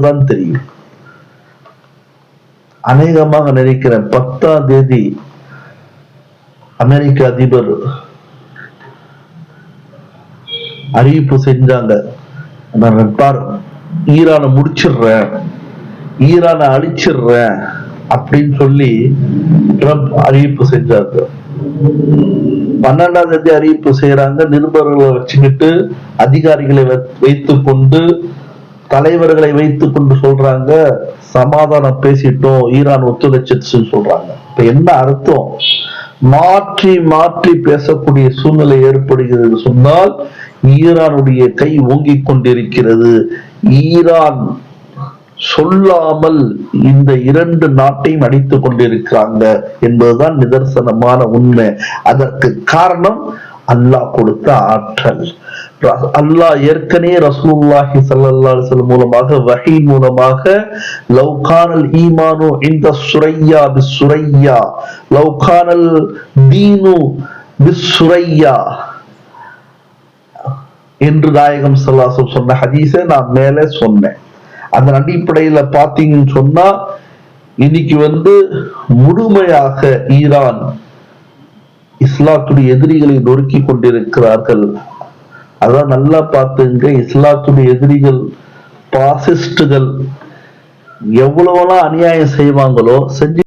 தான் தெரியும். அநேகமாக நினைக்கிறேன் 10ஆம் தேதி அமெரிக்க அதிபர் அறிவிப்பு செஞ்சாங்க, நான் ஈரானை முடிச்சிடுறேன், ஈரானை அழிச்சிடுறேன் அப்படின்னு சொல்லி ட்ரம்ப் அறிவிப்பு செஞ்சாங்க. 12ஆம் தேதி அறிவிப்பு செய்யறாங்க. நிருபர்களை வச்சுக்கிட்டு, அதிகாரிகளை வைத்துக் கொண்டு, தலைவர்களை வைத்துக் கொண்டு சொல்றாங்க, சமாதானம் பேசிட்டோம், ஈரான் ஒத்துழைச்சு சொல்றாங்க. இப்ப என்ன அர்த்தம்? மாற்றி மாற்றி பேசக்கூடிய சூழ்நிலை ஏற்படுகிறது சொன்னால் ஈரானுடைய கை ஓங்கிக் கொண்டிருக்கிறது. ஈரான் சொல்லாமல் இந்த 2 நாட்டையும் அடித்துக் கொண்டிருக்கிறாங்க என்பதுதான் நிதர்சனமான உண்மை. அதற்கு காரணம் அல்லாஹ் கொடுத்த ஆற்றல். அல்லாஹ் ஏற்கனவே ரசூலுல்லாஹி ஸல்லல்லாஹு அலைஹி வஸல்லம் மூலமாக, வஹீ மூலமாக, லவ் கானல் ஈமானு இன்த சுரையா பிஸ்ஸுரையா, லவ் கானல் தீனு பிஸ்ஸுரையா என்று நாயகம் ஸல்லல்லாஹு அலைஹி வஸல்லம் சொன்ன ஹதீஸை நான் மேலே சொன்னேன். அதன் அடிப்படையில பாத்தீங்கன்னு சொன்னா இன்னைக்கு முழுமையாக ஈரான் இஸ்லாத்துடைய எதிரிகளை நொறுக்கி கொண்டிருக்கிறார்கள். அதான் நல்லா பார்த்துங்க, இஸ்லாத்துடைய எதிரிகள் பாசிஸ்டுகள் எவ்வளவுலாம் அநியாயம் செய்வாங்களோ செஞ்சு